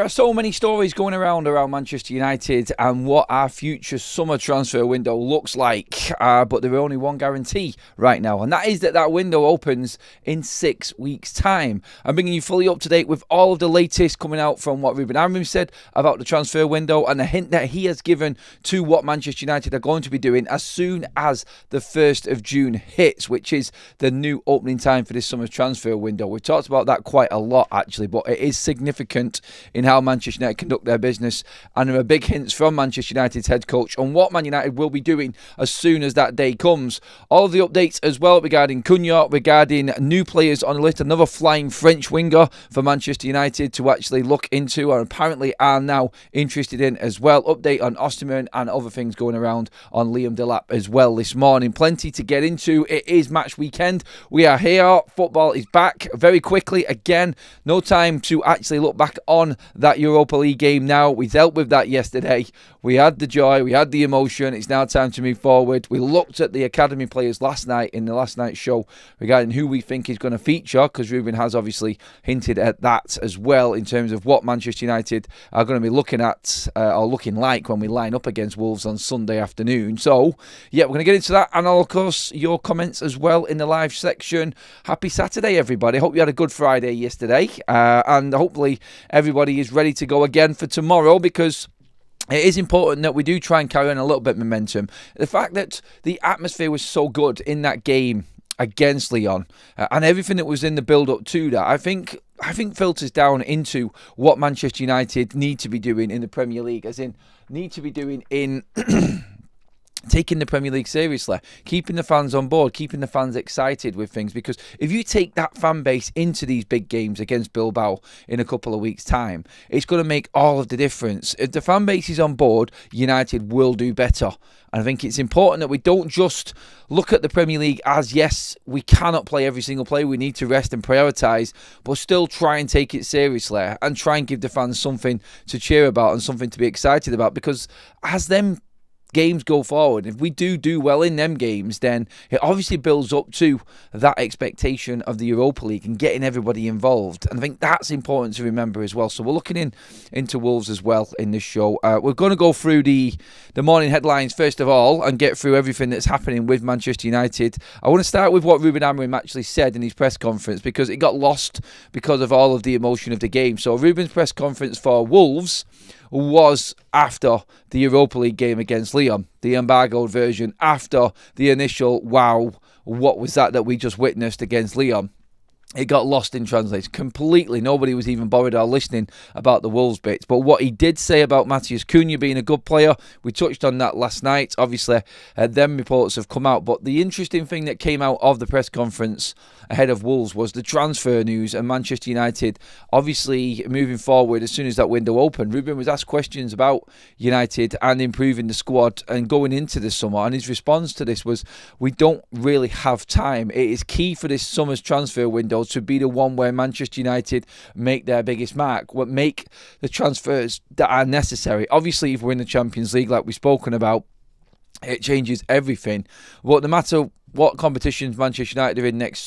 There are so many stories going around Manchester United and what our future summer transfer window looks like. But there is only one guarantee right now, and that is that window opens in 6 weeks' time. I'm bringing you fully up to date with all of the latest coming out from what RUBEN Amorim said about the transfer window and the hint that he has given to what Manchester United are going to be doing as soon as the 1st of June hits, which is the new opening time for this summer's transfer window. We've talked about that quite a lot, actually, but it is significant in how Manchester United conduct their business, and there are big hints from Manchester United's head coach on what Man United will be doing as soon as that day comes. All of the updates as well regarding Cunha, regarding new players on the list, another flying French winger for Manchester United to actually look into, or apparently are now interested in as well. Update on Osterman and other things going around on Liam Delap as well this morning. Plenty to get into. It is match weekend. We are here. Football is back very quickly again. No time to actually look back on that Europa League game now. We dealt with that yesterday. We had the joy, we had the emotion. It's now time to move forward. We looked at the academy players last night in the last night's show regarding who we think is going to feature, because RUBEN has obviously hinted at that as well in terms of what Manchester United are going to be looking at or looking like when we line up against Wolves on Sunday afternoon. So, yeah, we're going to get into that, and of course your comments as well in the live section. Happy Saturday, everybody. Hope you had a good Friday yesterday, and hopefully everybody is ready to go again for tomorrow, because it is important that we do try and carry on a little bit of momentum. The fact that the atmosphere was so good in that game against Lyon and everything that was in the build-up to that, I think filters down into what Manchester United need to be doing in the Premier League, as in need to be doing in taking the Premier League seriously, keeping the fans on board, keeping the fans excited with things. Because if you take that fan base into these big games against Bilbao in a couple of weeks' time, it's going to make all of the difference. If the fan base is on board, United will do better. And I think it's important that we don't just look at the Premier League as, yes, we cannot play every single play, we need to rest and prioritise, but still try and take it seriously and try and give the fans something to cheer about and something to be excited about. Because as them games go forward, if we do well in them games, then it obviously builds up to that expectation of the Europa League and getting everybody involved. And I think that's important to remember as well. So we're looking into Wolves as well in this show. We're going to go through the morning headlines first of all and get through everything that's happening with Manchester United. I want to start with what RUBEN Amorim actually said in his press conference, because it got lost because of all of the emotion of the game. So RUBEN's press conference for Wolves was after the Europa League game against Lyon, the embargoed version, after the initial, wow, what was that we just witnessed against Lyon. It got lost in translation completely. Nobody was even bothered or listening about the Wolves bits. But what he did say about Matheus Cunha being a good player, we touched on that last night. Obviously, them reports have come out. But the interesting thing that came out of the press conference ahead of Wolves was the transfer news, and Manchester United obviously moving forward as soon as that window opened. RUBEN was asked questions about United and improving the squad and going into the summer, and his response to this was, we don't really have time. It is key for this summer's transfer window to be the one where Manchester United make their biggest mark, make the transfers that are necessary. Obviously, if we're in the Champions League, like we've spoken about, it changes everything. But no matter what competitions Manchester United are in next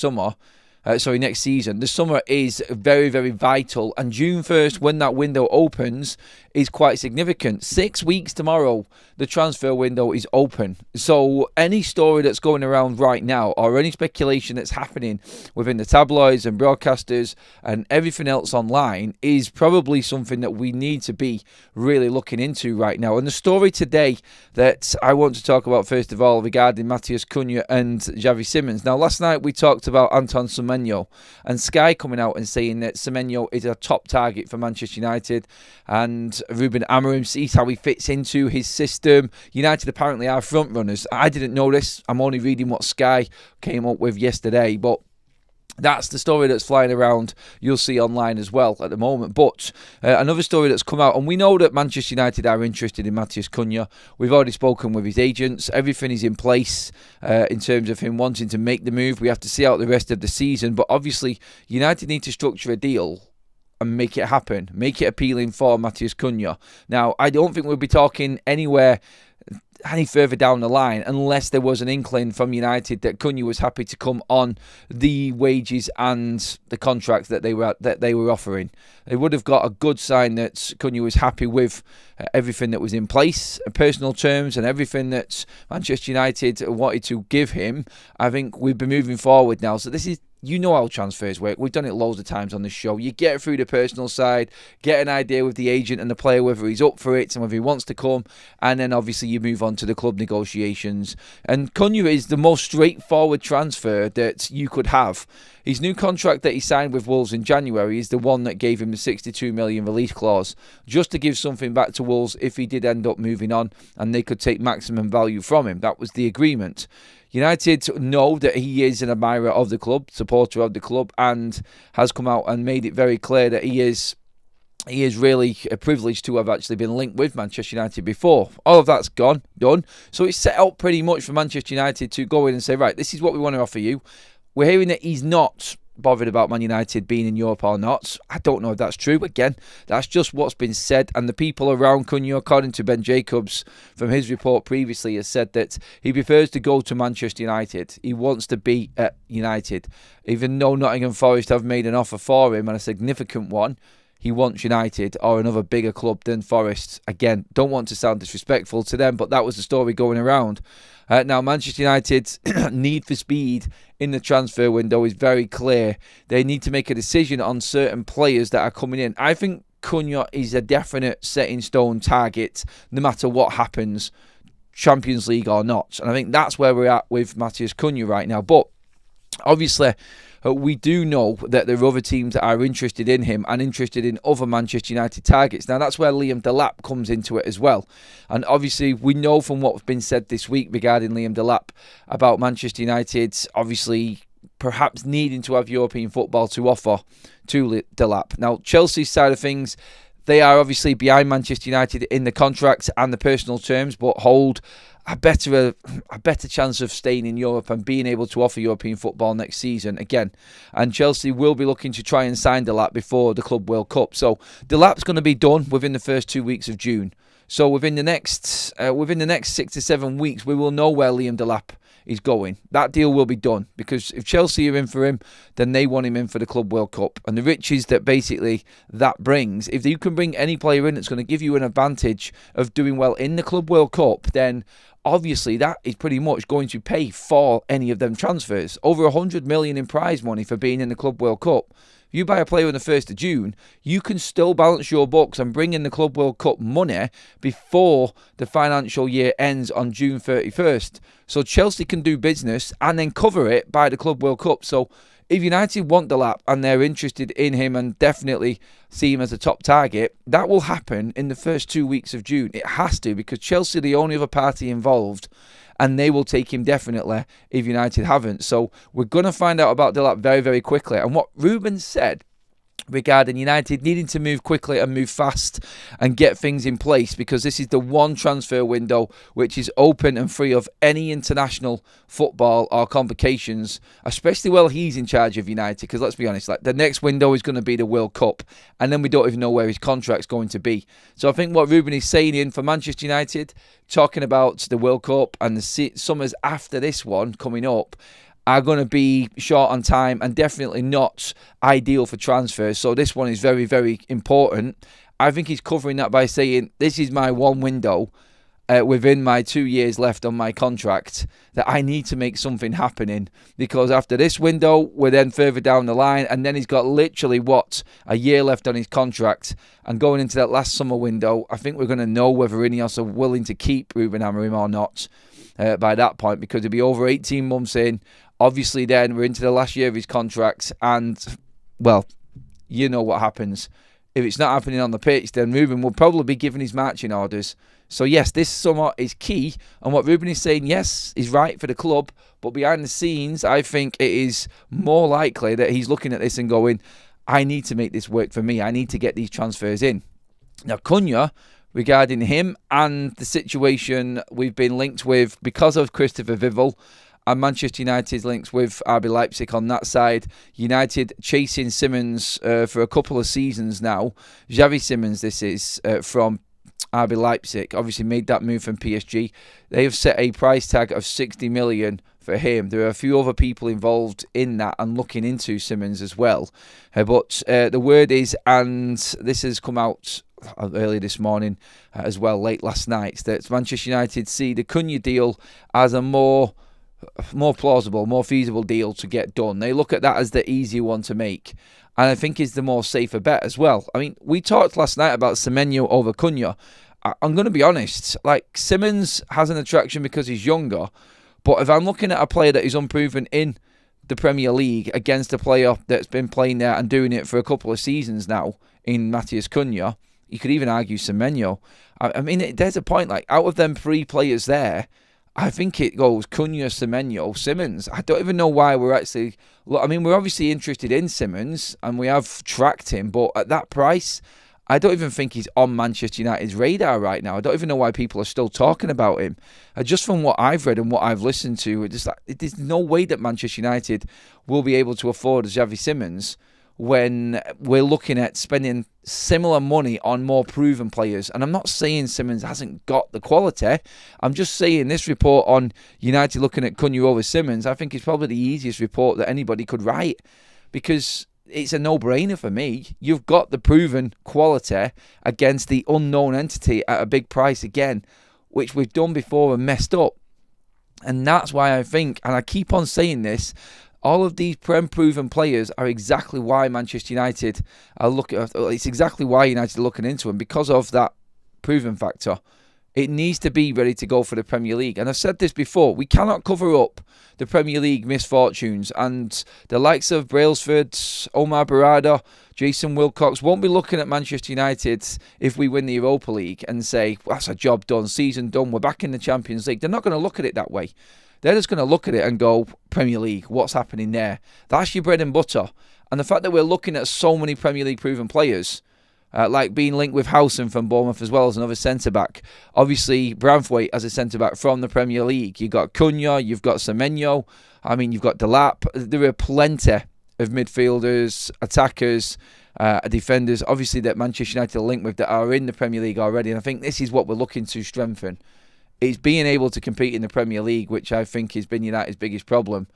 season, the summer is very, very vital. And June 1st, when that window opens, is quite significant. 6 weeks tomorrow, the transfer window is open. So any story that's going around right now, or any speculation that's happening within the tabloids and broadcasters and everything else online, is probably something that we need to be really looking into right now. And the story today that I want to talk about first of all regarding Matheus Cunha and Xavi Simons. Now, last night we talked about Anton Semenyo and Sky coming out and saying that Semenyo is a top target for Manchester United, and RUBEN Amorim sees how he fits into his system. United apparently are front runners. I didn't know this. I'm only reading what Sky came up with yesterday, but that's the story that's flying around. You'll see online as well at the moment. But another story that's come out, and we know that Manchester United are interested in Matheus Cunha. We've already spoken with his agents. Everything is in place in terms of him wanting to make the move. We have to see out the rest of the season. But obviously, United need to structure a deal and make it happen. Make it appealing for Matheus Cunha. Now, I don't think we'll be talking anywhere any further down the line unless there was an inkling from United that Cunha was happy to come on the wages and the contract that they were offering. They would have got a good sign that Cunha was happy with everything that was in place, personal terms and everything that Manchester United wanted to give him. I think we've been moving forward now. So this is, you know how transfers work. We've done it loads of times on this show. You get through the personal side, get an idea with the agent and the player whether he's up for it and whether he wants to come, and then obviously you move on to the club negotiations. And Cunha is the most straightforward transfer that you could have. His new contract that he signed with Wolves in January is the one that gave him the 62 million release clause, just to give something back to Wolves if he did end up moving on and they could take maximum value from him. That was the agreement. United know that he is an admirer of the club, supporter of the club, and has come out and made it very clear that he is really privileged to have actually been linked with Manchester United before. All of that's done. So it's set out pretty much for Manchester United to go in and say, right, this is what we want to offer you. We're hearing that he's not bothered about Man United being in Europe or not. I don't know if that's true. Again, that's just what's been said. And the people around Cunha, according to Ben Jacobs from his report previously, has said that he prefers to go to Manchester United. He wants to be at United. Even though Nottingham Forest have made an offer for him, and a significant one, he wants United or another bigger club than Forest. Again, don't want to sound disrespectful to them, but that was the story going around. Now, Manchester United's need for speed in the transfer window is very clear. They need to make a decision on certain players that are coming in. I think Cunha is a definite set-in-stone target, no matter what happens, Champions League or not. And I think that's where we're at with Matheus Cunha right now. But obviously, we do know that there are other teams that are interested in him and interested in other Manchester United targets. Now, that's where Liam Delap comes into it as well. And obviously, we know from what's been said this week regarding Liam Delap about Manchester United, obviously, perhaps needing to have European football to offer to Delap. Now, Chelsea's side of things, they are obviously behind Manchester United in the contract and the personal terms, but hold a better chance of staying in Europe and being able to offer European football next season again. And Chelsea will be looking to try and sign Delap before the Club World Cup. So Delap's going to be done within the first 2 weeks of June. So within the next 6 to 7 weeks, we will know where Liam Delap is going. That deal will be done, because if Chelsea are in for him, then they want him in for the Club World Cup. And the riches that basically that brings, if you can bring any player in that's going to give you an advantage of doing well in the Club World Cup, then obviously that is pretty much going to pay for any of them transfers. Over 100 million in prize money for being in the Club World Cup. If you buy a player on the 1st of June, you can still balance your books and bring in the Club World Cup money before the financial year ends on June 31st. So Chelsea can do business and then cover it by the Club World Cup. So if United want Delap and they're interested in him and definitely see him as a top target, that will happen in the first 2 weeks of June. It has to, because Chelsea are the only other party involved, and they will take him definitely if United haven't. So we're going to find out about Delap very, very quickly. And what Ruben said regarding United needing to move quickly and move fast and get things in place, because this is the one transfer window which is open and free of any international football or complications, especially while he's in charge of United. Because let's be honest, like, the next window is going to be the World Cup, and then we don't even know where his contract's going to be. So I think what Ruben is saying in for Manchester United, talking about the World Cup and the summers after this one coming up, are going to be short on time and definitely not ideal for transfers. So this one is very, very important. I think he's covering that by saying, this is my one window within my 2 years left on my contract that I need to make something happening, because after this window, we're then further down the line, and then he's got literally, a year left on his contract. And going into that last summer window, I think we're going to know whether Ineos are willing to keep Ruben Amorim or not by that point, because it'll be over 18 months in. Obviously, then we're into the last year of his contract, and, well, you know what happens. If it's not happening on the pitch, then Ruben will probably be given his marching orders. So, yes, this summer is key, and what Ruben is saying, yes, is right for the club, but behind the scenes, I think it is more likely that he's looking at this and going, I need to make this work for me. I need to get these transfers in. Now, Cunha, regarding him and the situation we've been linked with because of Christopher Vivel, and Manchester United's links with RB Leipzig on that side. United chasing Simmons for a couple of seasons now. Xavi Simmons, this is, from RB Leipzig obviously made that move from PSG. They have set a price tag of 60 million for him. There are a few other people involved in that and looking into Simmons as well. But the word is, and this has come out early this morning as well, late last night, that Manchester United see the Cunha deal as a more plausible, more feasible deal to get done. They look at that as the easier one to make, and I think is the more safer bet as well. I mean, we talked last night about Semenyo over Cunha. I'm going to be honest, like, Simmons has an attraction because he's younger, but if I'm looking at a player that is unproven in the Premier League against a player that's been playing there and doing it for a couple of seasons now in Matheus Cunha, you could even argue Semenyo. I mean, there's a point, like, out of them three players there, I think it goes Cunha, Semenyo, Simmons. I don't even know why we're actually... I mean, we're obviously interested in Simmons, and we have tracked him, but at that price, I don't even think he's on Manchester United's radar right now. I don't even know why people are still talking about him. Just from what I've read and what I've listened to, there's no way that Manchester United will be able to afford Xavi Simmons when we're looking at spending similar money on more proven players. And I'm not saying Simmons hasn't got the quality. I'm just saying this report on United looking at Cunha over Simmons, I think is probably the easiest report that anybody could write, because it's a no-brainer for me. You've got the proven quality against the unknown entity at a big price again, which we've done before and messed up. And that's why I think, and I keep on saying this, all of these proven players are exactly why Manchester United are looking. It's exactly why United are looking into them, because of that proven factor. It needs to be ready to go for the Premier League. And I've said this before, we cannot cover up the Premier League misfortunes. And the likes of Brailsford, Omar Barada, Jason Wilcox won't be looking at Manchester United if we win the Europa League and say, that's a job done, season done, we're back in the Champions League. They're not going to look at it that way. They're just going to look at it and go, Premier League, what's happening there? That's your bread and butter. And the fact that we're looking at so many Premier League proven players, like being linked with Howson from Bournemouth as well as another centre-back. Obviously, Branthwaite as a centre-back from the Premier League. You've got Cunha, you've got Semenyo, you've got Delap. There are plenty of midfielders, attackers, defenders, obviously, that Manchester United are linked with that are in the Premier League already. And I think this is what we're looking to strengthen. It's being able to compete in the Premier League, which I think has been United's biggest problem.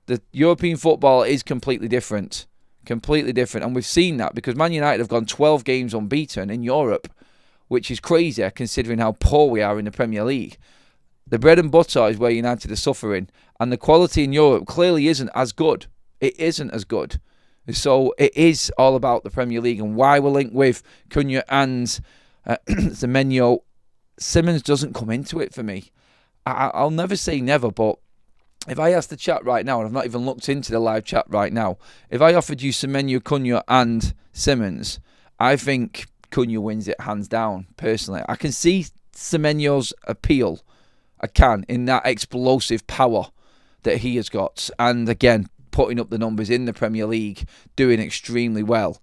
The European football is completely different. Completely different. And we've seen that because Man United have gone 12 games unbeaten in Europe, which is crazy considering how poor we are in the Premier League. The bread and butter is where United are suffering. And the quality in Europe clearly isn't as good. It isn't as good. So it is all about the Premier League and why we're linked with Cunha and Semenyo. Simmons doesn't come into it for me. I'll never say never, but if I ask the chat right now, and I've not even looked into the live chat right now, if I offered you Semenyo, Cunha and Simmons, I think Cunha wins it hands down, personally. I can see Semenyo's appeal. I can, in that explosive power that he has got. And again, putting up the numbers in the Premier League, doing extremely well.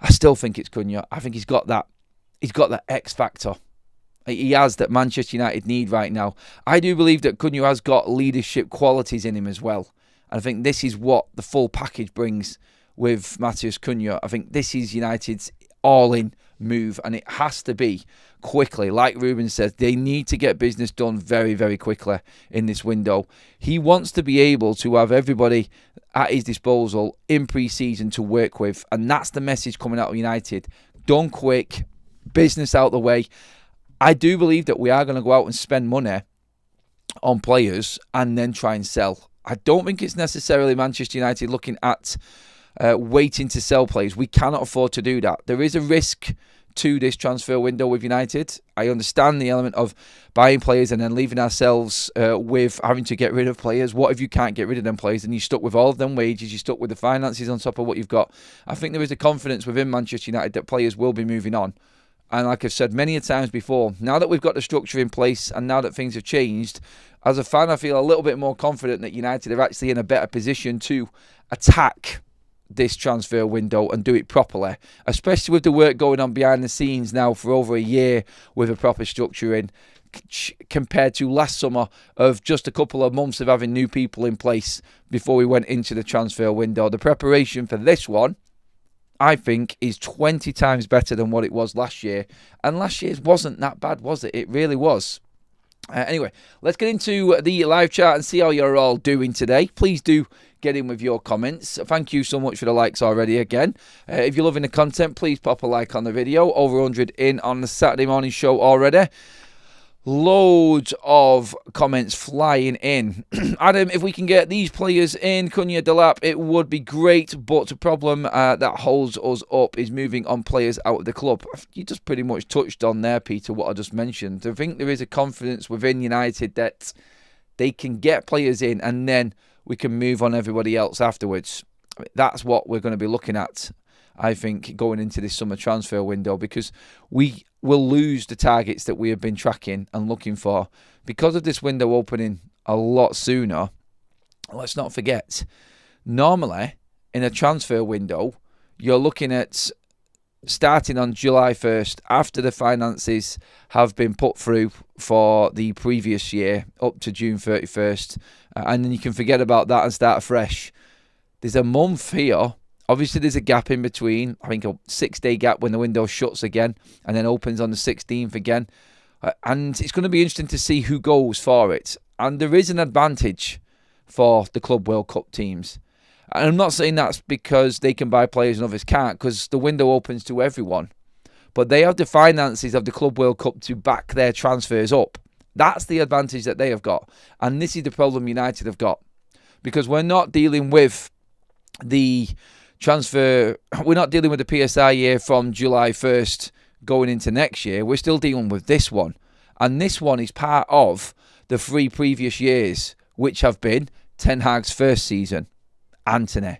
I still think it's Cunha. I think he's got that X factor. He has that Manchester United need right now. I do believe that Cunha has got leadership qualities in him as well. And I think this is what the full package brings with Matheus Cunha. I think this is United's all-in move, and it has to be quickly. Like Ruben says, they need to get business done very, very quickly in this window. He wants to be able to have everybody at his disposal in pre-season to work with, and that's the message coming out of United. Done quick, business out the way. I do believe that we are going to go out and spend money on players and then try and sell. I don't think it's necessarily Manchester United looking at waiting to sell players. We cannot afford to do that. There is a risk to this transfer window with United. I understand the element of buying players and then leaving ourselves with having to get rid of players. What if you can't get rid of them players and you're stuck with all of them wages, you're stuck with the finances on top of what you've got? I think there is a confidence within Manchester United that players will be moving on. And like I've said many a times before, now that we've got the structure in place and now that things have changed, as a fan, I feel a little bit more confident that United are actually in a better position to attack this transfer window and do it properly, especially with the work going on behind the scenes now for over a year with a proper structure in, compared to last summer of just a couple of months of having new people in place before we went into the transfer window. The preparation for this one I think, is 20 times better than what it was last year. And last year's wasn't that bad, was it? It really was. Anyway, let's get into the live chat and see how you're all doing today. Please do get in with your comments. Thank you so much for the likes already again. If you're loving the content, please pop a like on the video. Over 100 in on the Saturday morning show already. Loads of comments flying in. Adam, if we can get these players in Cunha, Delap, it would be great, but the problem that holds us up is moving on players out of the club. You just pretty much touched on there, Peter, what I just mentioned. I think there is a confidence within United that they can get players in and then we can move on everybody else afterwards. That's what we're going to be looking at, I think, going into this summer transfer window, because we will lose the targets that we have been tracking and looking for because of this window opening a lot sooner. Let's not forget, normally in a transfer window, you're looking at starting on July 1st after the finances have been put through for the previous year up to June 31st, and then you can forget about that and start fresh. There's a month here. Obviously, there's a gap in between. I think a 6-day gap when the window shuts again and then opens on the 16th again. And it's going to be interesting to see who goes for it. And there is an advantage for the Club World Cup teams. And I'm not saying that's because they can buy players and others can't, because the window opens to everyone. But they have the finances of the Club World Cup to back their transfers up. That's the advantage that they have got. And this is the problem United have got. Because we're not dealing with the transfer, we're not dealing with the PSI year from July 1st going into next year. We're still dealing with this one. And this one is part of the 3 previous years, which have been Ten Hag's first season, Antony,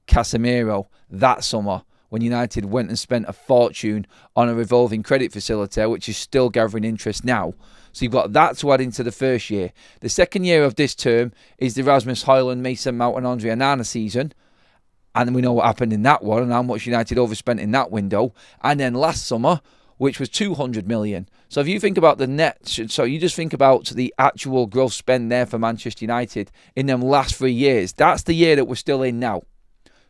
Casemiro, that summer, when United went and spent a fortune on a revolving credit facility, which is still gathering interest now. So you've got that to add into the first year. The second year of this term is the Rasmus Højlund, Mason Mount and Andre Onana season. And we know what happened in that one and how much United overspent in that window. And then last summer, which was 200 million. So if you think about the net, so you just think about the actual gross spend there for Manchester United in them last 3 years. That's the year that we're still in now.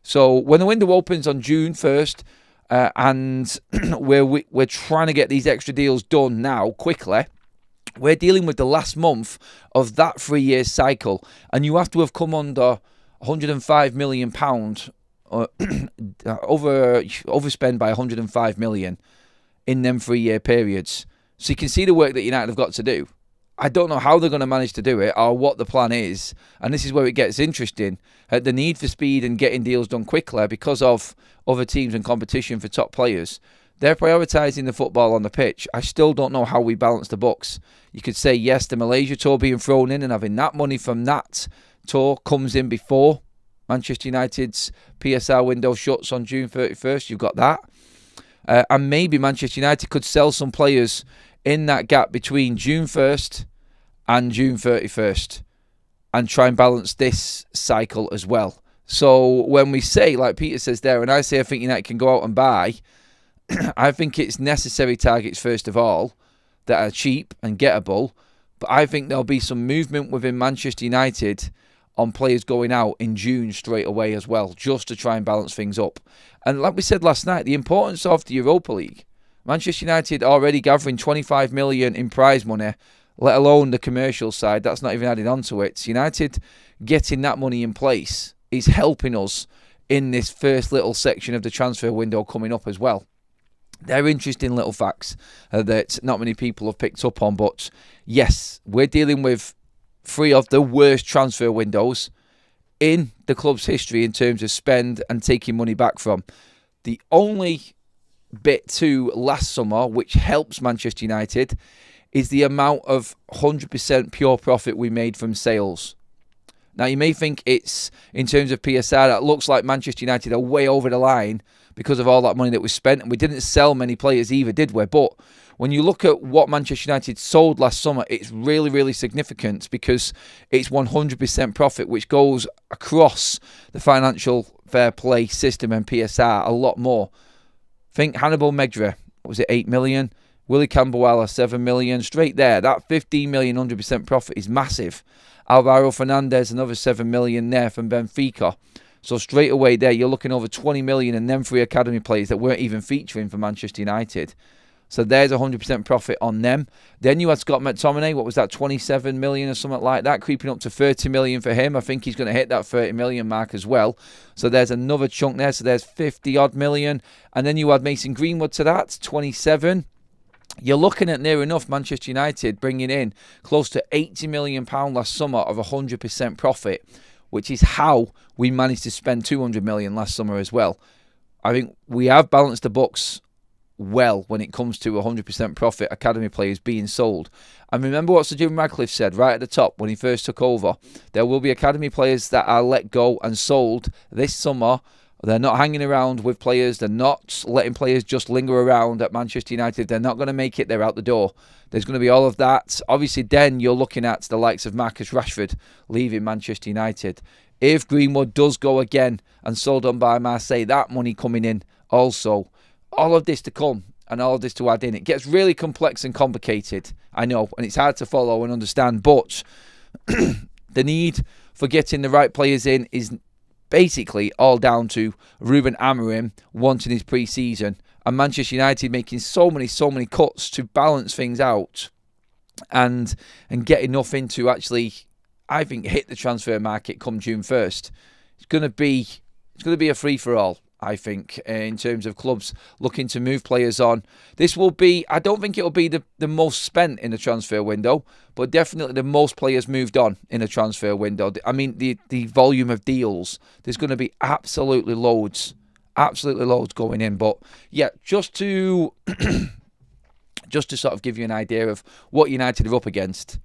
So when the window opens on June 1st, and we're trying to get these extra deals done now quickly, we're dealing with the last month of that 3-year cycle. And you have to have come under £105 million, overspend by 105 million in them 3-year periods. So you can see the work that United have got to do. I don't know how they're going to manage to do it or what the plan is. And this is where it gets interesting. The need for speed and getting deals done quickly because of other teams and competition for top players. They're prioritising the football on the pitch. I still don't know how we balance the books. You could say, yes, the Malaysia tour being thrown in and having that money from that tour comes in before Manchester United's PSR window shuts on June 31st. You've got that. And maybe Manchester United could sell some players in that gap between June 1st and June 31st and try and balance this cycle as well. So when we say, like Peter says there, and I say I think United can go out and buy, I think it's necessary targets first of all that are cheap and gettable. But I think there'll be some movement within Manchester United on players going out in June straight away as well, just to try and balance things up. And like we said last night, the importance of the Europa League. Manchester United already gathering 25 million in prize money, let alone the commercial side. That's not even added onto it. So United getting that money in place is helping us in this first little section of the transfer window coming up as well. They're interesting little facts that not many people have picked up on. But yes, we're dealing with 3 of the worst transfer windows in the club's history in terms of spend and taking money back from. The only bit to last summer which helps Manchester United is the amount of 100% pure profit we made from sales. Now you may think it's, in terms of PSR, that looks like Manchester United are way over the line because of all that money that was spent, and we didn't sell many players either, did we? But when you look at what Manchester United sold last summer, it's really, really significant because it's 100% profit, which goes across the financial fair play system and PSR a lot more. Think Hannibal Megdra, what was it, 8 million? Willie Camberwala, 7 million. Straight there, that 15 million 100% profit is massive. Alvaro Fernandez, another 7 million there from Benfica. So straight away there, you're looking over 20 million, and then 3 academy players that weren't even featuring for Manchester United. So there's 100% profit on them. Then you had Scott McTominay. What was that, 27 million or something like that, creeping up to 30 million for him. I think he's going to hit that 30 million mark as well. So there's another chunk there. So there's 50 odd million. And then you add Mason Greenwood to that, 27. You're looking at near enough Manchester United bringing in close to £80 million last summer of 100% profit, which is how we managed to spend 200 million last summer as well. I think we have balanced the books well when it comes to 100% profit academy players being sold. And remember what Sir Jim Radcliffe said right at the top when he first took over. There will be academy players that are let go and sold this summer. They're not hanging around with players. They're not letting players just linger around at Manchester United. They're not going to make it. They're out the door. There's going to be all of that. Obviously, then you're looking at the likes of Marcus Rashford leaving Manchester United. If Greenwood does go again and sold on by Marseille, that money coming in also. All of this to come and all of this to add in. It gets really complex and complicated, I know, and it's hard to follow and understand, but the need for getting the right players in is basically all down to Ruben Amorim wanting his pre-season and Manchester United making so many cuts to balance things out and get enough in to actually, I think, hit the transfer market come June 1st. It's going to be a free-for-all, I think, in terms of clubs looking to move players on. This will be, I don't think it'll be the most spent in the transfer window, but definitely the most players moved on in a transfer window. I mean, the volume of deals, there's going to be absolutely loads going in. But yeah, just to sort of give you an idea of what United are up against.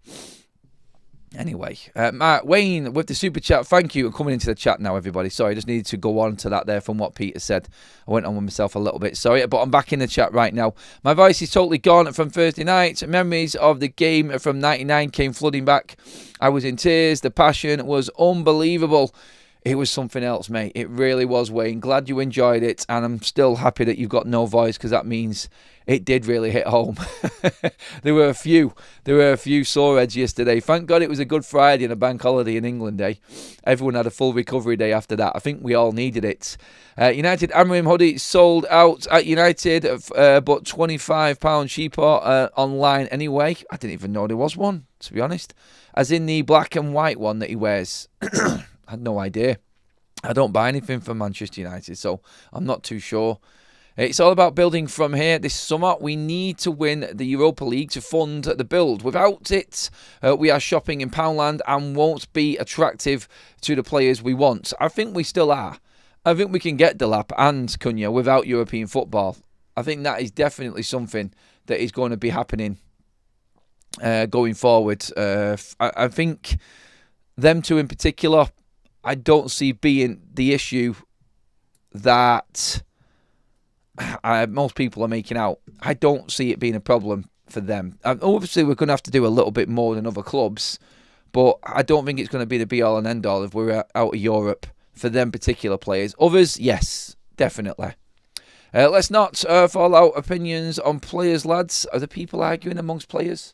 Anyway, Mark Wayne with the super chat. Thank you for coming into the chat now, everybody. Sorry, I just needed to go on to that there from what Peter said. I went on with myself a little bit. Sorry, but I'm back in the chat right now. My voice is totally gone from Thursday night. Memories of the game from '99 came flooding back. I was in tears. The passion was unbelievable. It was something else, mate. It really was, Wayne. Glad you enjoyed it, and I'm still happy that you've got no voice because that means it did really hit home. There were a few sore heads yesterday. Thank God it was a Good Friday and a bank holiday in England, eh? Everyone had a full recovery day after that. I think we all needed it. United Amorim hoodie sold out at United, but £25 cheaper online anyway. I didn't even know there was one, to be honest. As in the black and white one that he wears. I had no idea. I don't buy anything from Manchester United, so I'm not too sure. It's all about building from here. This summer, we need to win the Europa League to fund the build. Without it, we are shopping in Poundland and won't be attractive to the players we want. I think we still are. I think we can get Delap and Cunha without European football. I think that is definitely something that is going to be happening going forward. I think them two in particular, I don't see being the issue that most people are making out. I don't see it being a problem for them. Obviously, we're going to have to do a little bit more than other clubs, but I don't think it's going to be the be-all and end-all if we're out of Europe for them particular players. Others, yes, definitely. Let's not fall out opinions on players, lads. Are the people arguing amongst players?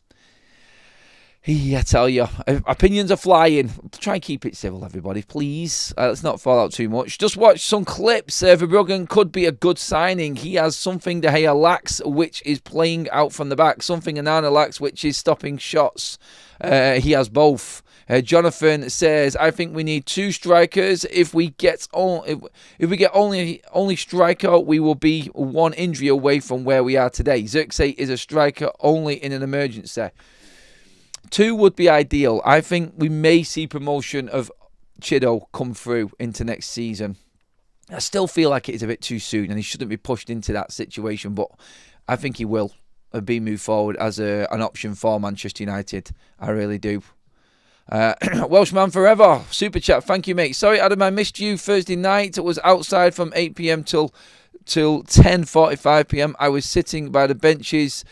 I tell you, opinions are flying. Try and keep it civil, everybody, please. Let's not fall out too much. Just watch some clips. Verbruggen could be a good signing. He has something De Gea lacks, which is playing out from the back. Something Onana lacks, which is stopping shots. He has both. Jonathan says, I think we need 2 strikers. If we get only striker, we will be 1 injury away from where we are today. Xerxes is a striker only in an emergency. 2 would be ideal. I think we may see promotion of Chido come through into next season. I still feel like it is a bit too soon and he shouldn't be pushed into that situation, but I think he will be moved forward as an option for Manchester United. I really do. Welshman Forever, super chat, thank you, mate. Sorry, Adam, I missed you Thursday night. It was outside from 8 p.m. till 10:45 p.m. I was sitting by the benches,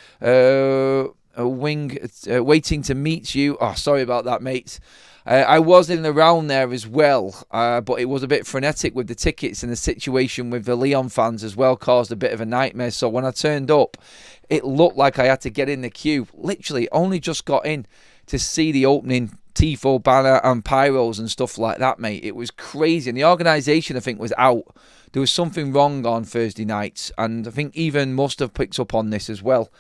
waiting to meet you. Oh, sorry about that, mate. I was in and around there as well, but it was a bit frenetic with the tickets, and the situation with the Lyon fans as well caused a bit of a nightmare. So when I turned up, it looked like I had to get in the queue. Literally only just got in to see the opening Tifo banner and pyros and stuff like that, mate. It was crazy. And the organisation, I think, was out. There was something wrong on Thursday nights, and I think even must have picked up on this as well.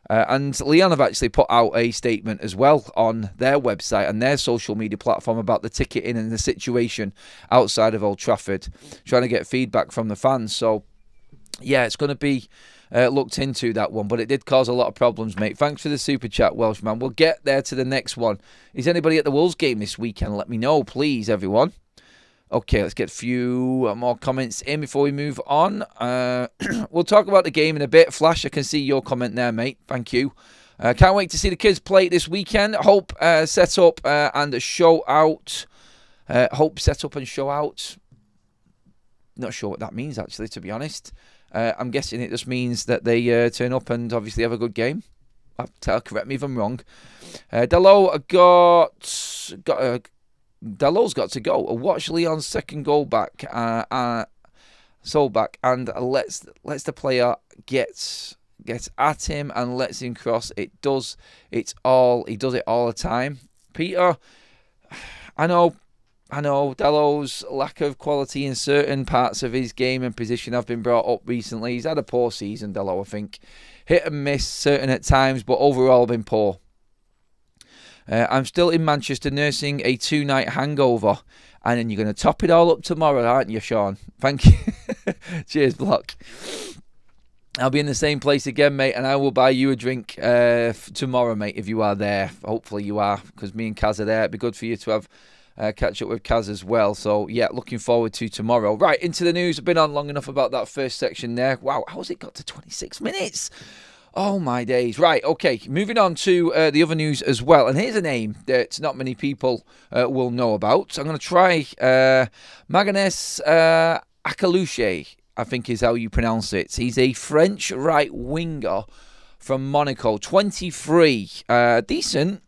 And Leon have actually put out a statement as well on their website and their social media platform about the ticketing and the situation outside of Old Trafford, trying to get feedback from the fans. So, yeah, it's going to be looked into, that one, but it did cause a lot of problems, mate. Thanks for the super chat, Welshman. We'll get there to the next one. Is anybody at the Wolves game this weekend? Let me know, please, everyone. Okay, let's get a few more comments in before we move on. We'll talk about the game in a bit. Flash, I can see your comment there, mate. Thank you. Can't wait to see the kids play this weekend. Hope set up and show out. Hope set up and show out. Not sure what that means, actually, to be honest. I'm guessing it just means that they turn up and obviously have a good game. Correct me if I'm wrong. Dalot's got to go. Watch Leon's second goal back, soul back, and lets the player get at him and lets him cross. He does it all the time. Peter, I know Dalot's lack of quality in certain parts of his game and position have been brought up recently. He's had a poor season, Dalot, I think. Hit and miss certain at times, but overall been poor. I'm still in Manchester nursing a 2-night hangover, and then you're going to top it all up tomorrow, aren't you, Sean? Thank you. Cheers, Block. I'll be in the same place again, mate, and I will buy you a drink tomorrow, mate, if you are there. Hopefully you are, because me and Kaz are there. It'd be good for you to have catch up with Kaz as well. So, yeah, looking forward to tomorrow. Right, into the news. I've been on long enough about that first section there. Wow, how's it got to 26 minutes? Oh, my days. Right, okay, moving on to the other news as well. And here's a name that not many people will know about. I'm going to try Maganes Akalouche, I think is how you pronounce it. He's a French right winger from Monaco, 23. Decent,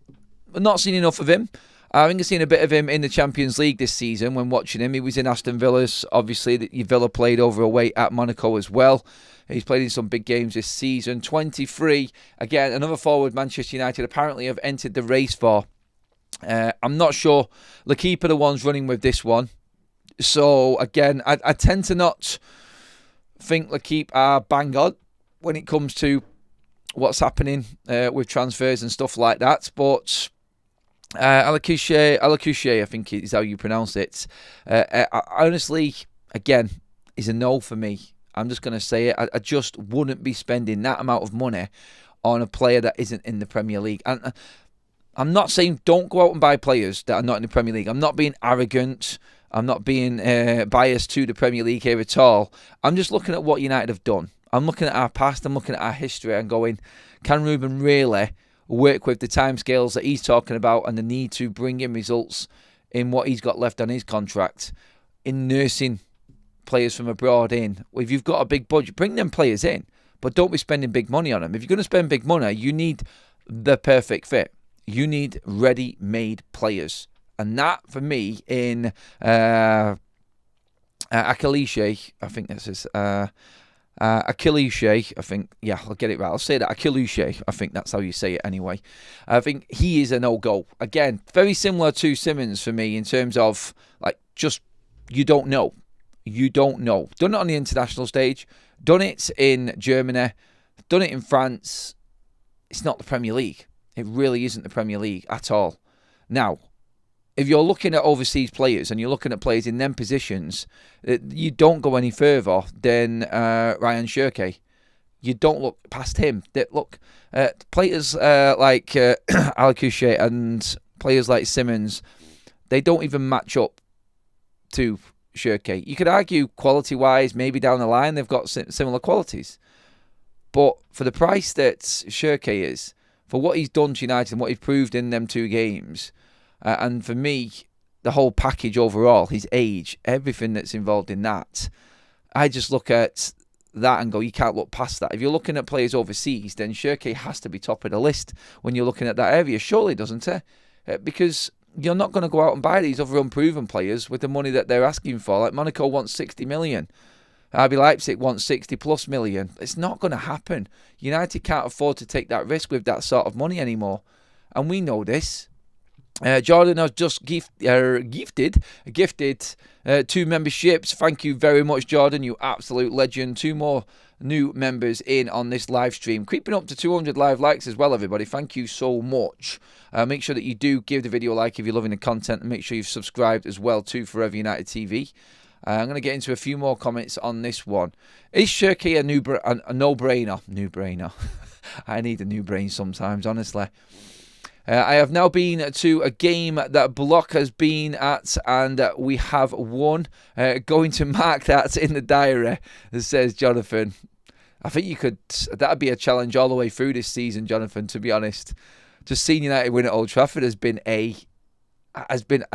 but not seen enough of him. I think I've seen a bit of him in the Champions League this season when watching him. He was in Aston Villa's. Obviously, Villa played over away at Monaco as well. He's played in some big games this season. 23. Again, another forward Manchester United apparently have entered the race for. I'm not sure. L'Equipe are the ones running with this one. So, again, I tend to not think L'Equipe are bang on when it comes to what's happening with transfers and stuff like that. But Alacouche, I think is how you pronounce it. Honestly, again, is a no for me. I'm just going to say it. I just wouldn't be spending that amount of money on a player that isn't in the Premier League. And I'm not saying don't go out and buy players that are not in the Premier League. I'm not being arrogant. I'm not being biased to the Premier League here at all. I'm just looking at what United have done. I'm looking at our past. I'm looking at our history and going, can Ruben really work with the timescales that he's talking about and the need to bring in results in what he's got left on his contract in nursing players from abroad in? If you've got a big budget, bring them players in, but don't be spending big money on them. If you're going to spend big money, you need the perfect fit. You need ready-made players. And that, for me, in Akalouche, I think this is Akalouche, I think, yeah, I'll get it right. I'll say that, Akalouche, I think that's how you say it anyway. I think he is a no-go. Again, very similar to Simmons for me in terms of, like, just, you don't know. You don't know. Done it on the international stage. Done it in Germany. Done it in France. It's not the Premier League. It really isn't the Premier League at all. Now, if you're looking at overseas players and you're looking at players in them positions, you don't go any further than Ryan Shirky. You don't look past him. Look, players like Alacouche and players like Simmons, they don't even match up to Shirky. You could argue quality-wise, maybe down the line, they've got similar qualities. But for the price that Shirky is, for what he's done to United and what he's proved in them 2 games, and for me, the whole package overall, his age, everything that's involved in that, I just look at that and go, you can't look past that. If you're looking at players overseas, then Shirky has to be top of the list when you're looking at that area. Surely, doesn't he? Because you're not going to go out and buy these other unproven players with the money that they're asking for. Like Monaco wants 60 million. RB Leipzig wants 60 plus million. It's not going to happen. United can't afford to take that risk with that sort of money anymore. And we know this. Jordan has just gifted 2 memberships. Thank you very much, Jordan. You absolute legend. 2 more new members in on this live stream. Creeping up to 200 live likes as well, everybody. Thank you so much. Make sure that you do give the video a like if you're loving the content, and make sure you've subscribed as well to Forever United TV. I'm going to get into a few more comments on this one. Is Shirky a no-brainer? New brainer. I need a new brain sometimes, honestly. I have now been to a game that Block has been at, and we have won. Going to mark that in the diary, says Jonathan. I think you could. That'd be a challenge all the way through this season, Jonathan. To be honest, just seeing United win at Old Trafford has been a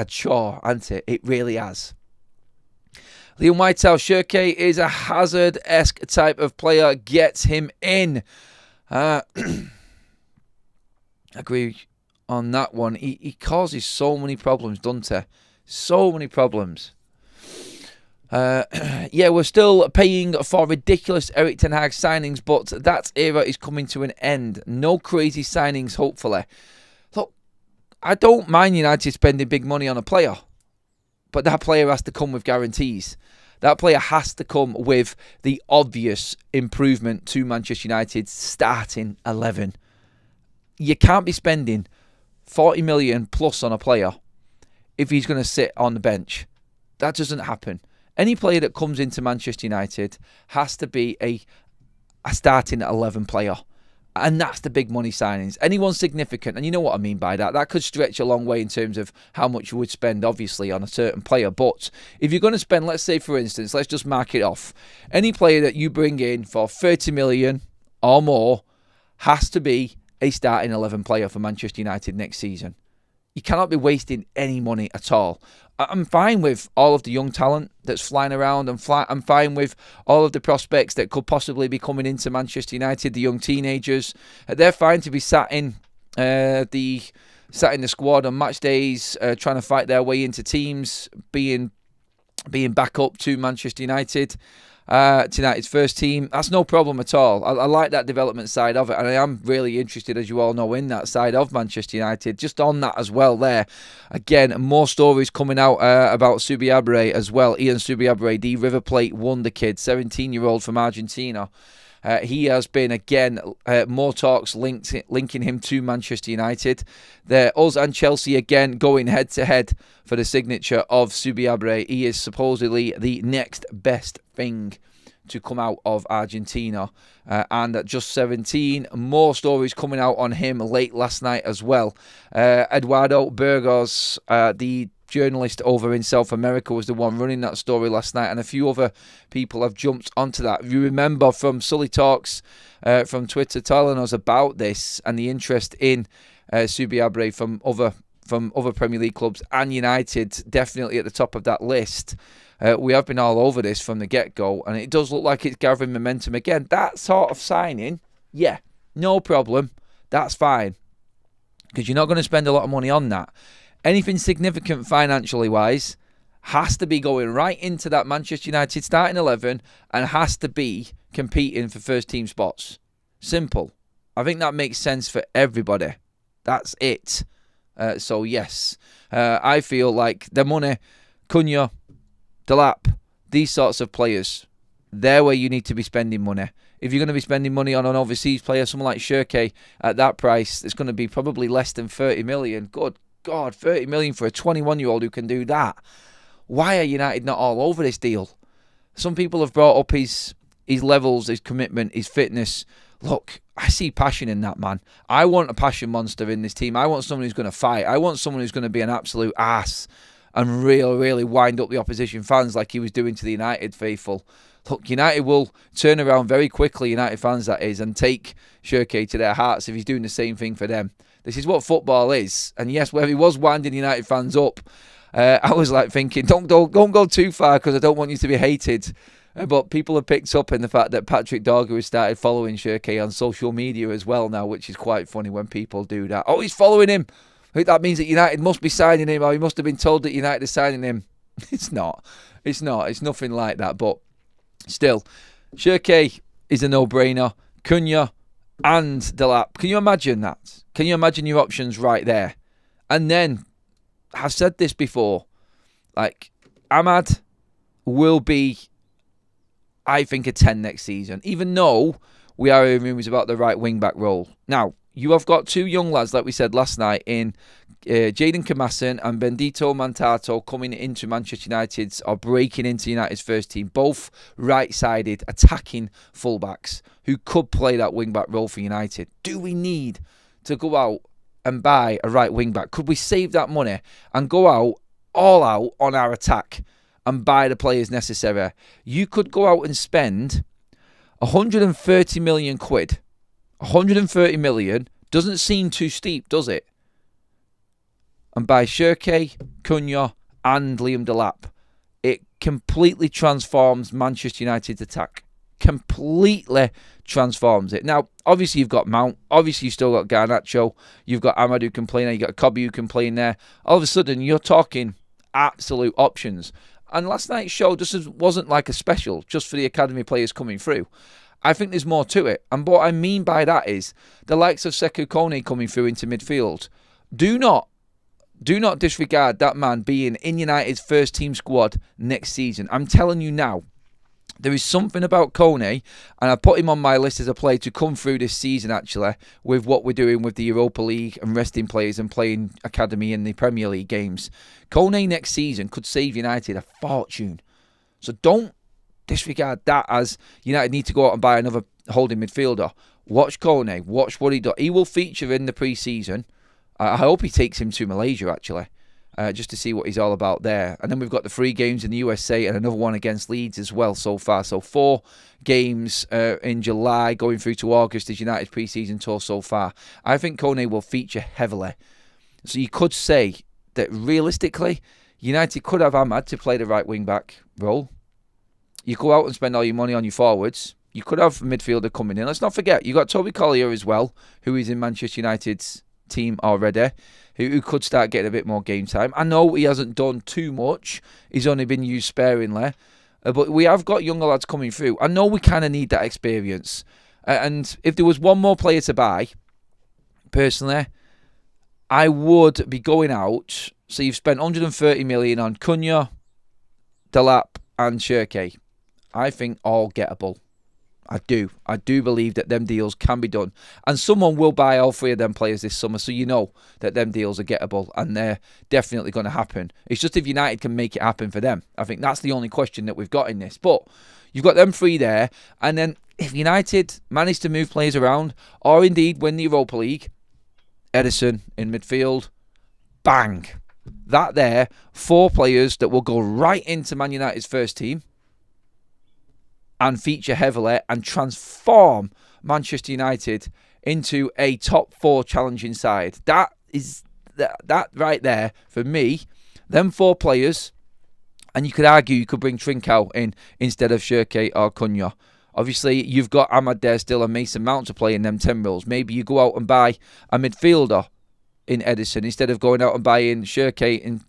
chore, hasn't it? It really has. Liam Whitehouse, Shirky is a Hazard-esque type of player. Gets him in. Agree on that one. He causes so many problems, doesn't he? So many problems. Yeah, we're still paying for ridiculous Erik ten Hag signings, but that era is coming to an end. No crazy signings, hopefully. Look, I don't mind United spending big money on a player, but that player has to come with guarantees. That player has to come with the obvious improvement to Manchester United's starting 11. You can't be spending 40 million plus on a player if he's going to sit on the bench. That doesn't happen. Any player that comes into Manchester United has to be a starting 11 player. And that's the big money signings. Anyone significant, and you know what I mean by that. That could stretch a long way in terms of how much you would spend, obviously, on a certain player. But if you're going to spend, let's say, for instance, let's just mark it off. Any player that you bring in for 30 million or more has to be a starting 11 player for Manchester United next season. You cannot be wasting any money at all. I'm fine with all of the young talent that's flying around. I'm fine with all of the prospects that could possibly be coming into Manchester United, the young teenagers. They're fine to be sat in the squad on match days, trying to fight their way into teams, being back up to Manchester United. To United's first team. That's no problem at all. I like that development side of it, and I am really interested, as you all know, in that side of Manchester United. Just on that as well there. Again, more stories coming out about Subiabre as well. Ian Subiabre, the River Plate wonder kid, 17-year-old from Argentina. He has been, again, more talks linking him to Manchester United. Us and Chelsea, again, going head-to-head for the signature of Subiabre. He is supposedly the next best thing to come out of Argentina. And at just 17, more stories coming out on him late last night as well. Eduardo Burgos, the journalist over in South America, was the one running that story last night, and a few other people have jumped onto that. You remember from Sully Talks from Twitter telling us about this and the interest in Subiabre from other Premier League clubs, and United definitely at the top of that list. We have been all over this from the get-go, and it does look like it's gathering momentum again. That sort of signing, yeah, no problem. That's fine, because you're not going to spend a lot of money on that. Anything significant financially wise has to be going right into that Manchester United starting 11 and has to be competing for first team spots. Simple. I think that makes sense for everybody. That's it. So yes, I feel like the money, Cunha, Delap, these sorts of players, they're where you need to be spending money. If you're going to be spending money on an overseas player, someone like Shirky, at that price, it's going to be probably less than 30 million. Good God, 30 million for a 21-year-old who can do that. Why are United not all over this deal? Some people have brought up his levels, his commitment, his fitness. Look, I see passion in that man. I want a passion monster in this team. I want someone who's going to fight. I want someone who's going to be an absolute ass and really wind up the opposition fans like he was doing to the United faithful. Look, United will turn around very quickly, United fans that is, and take Shirky to their hearts if he's doing the same thing for them. This is what football is. And yes, where he was winding United fans up, I was like thinking, don't go too far because I don't want you to be hated. But people have picked up in the fact that Patrick Dorgu has started following Shirky on social media as well now, which is quite funny when people do that. Oh, he's following him. That means that United must be signing him, or he must have been told that United is signing him. It's not. It's nothing like that. But still, Shirky is a no-brainer. Cunha and Delap. Can you imagine that? Can you imagine your options right there? And then have said this before. Like, Ahmad will be, I think, a 10 next season, even though we are hearing rumours about the right wing-back role. Now, you have got two young lads, like we said last night, in Jaden Kamasin and Bendito Mantato coming into Manchester United's, or breaking into United's first team. Both right-sided, attacking fullbacks who could play that wing-back role for United. Do we need to go out and buy a right wing-back? Could we save that money and go out, all out on our attack and buy the players necessary? You could go out and spend 130 million quid. 130 million doesn't seem too steep, does it? And buy Shirkey, Cunha and Liam Delap. It completely transforms Manchester United's attack. Completely transforms it. Now, obviously you've got Mount. Obviously you've still got Garnacho. You've got Ahmad who can play there. You've got Kobe who can play in there. All of a sudden you're talking absolute options. And last night's show just wasn't like a special just for the academy players coming through. I think there's more to it. And what I mean by that is the likes of Sekou Kone coming through into midfield. Do not disregard that man being in United's first team squad next season. I'm telling you now, there is something about Kone, and I put him on my list as a player to come through this season, actually, with what we're doing with the Europa League and resting players and playing academy in the Premier League games. Kone next season could save United a fortune. So don't disregard that as United need to go out and buy another holding midfielder. Watch Kone. Watch what he does. He will feature in the pre-season. I hope he takes him to Malaysia, actually, just to see what he's all about there. And then we've got the 3 games in the USA and another one against Leeds as well so far. So 4 games in July going through to August is United's pre-season tour so far. I think Kone will feature heavily. So you could say that realistically, United could have Ahmad to play the right wing-back role. You go out and spend all your money on your forwards. You could have a midfielder coming in. Let's not forget, you've got Toby Collier as well, who is in Manchester United's team already, who could start getting a bit more game time. I know he hasn't done too much. He's only been used sparingly. But we have got younger lads coming through. I know we kind of need that experience. And if there was one more player to buy, personally, I would be going out. So you've spent 130 million on Cunha, Delap and Shirkey. I think all gettable. I do believe that them deals can be done. And someone will buy all 3 of them players this summer, so you know that them deals are gettable and they're definitely going to happen. It's just if United can make it happen for them. I think that's the only question that we've got in this. But you've got them 3 there, and then if United manage to move players around, or indeed win the Europa League, Edison in midfield, bang. That there, 4 players that will go right into Man United's first team and feature heavily and transform Manchester United into a top 4 challenging side. That is that right there for me. Them 4 players, and you could argue you could bring Trincao in instead of Shirkey or Cunha. Obviously, you've got Ahmad there still and Mason Mount to play in them 10 roles. Maybe you go out and buy a midfielder in Edison instead of going out and buying Shirkey and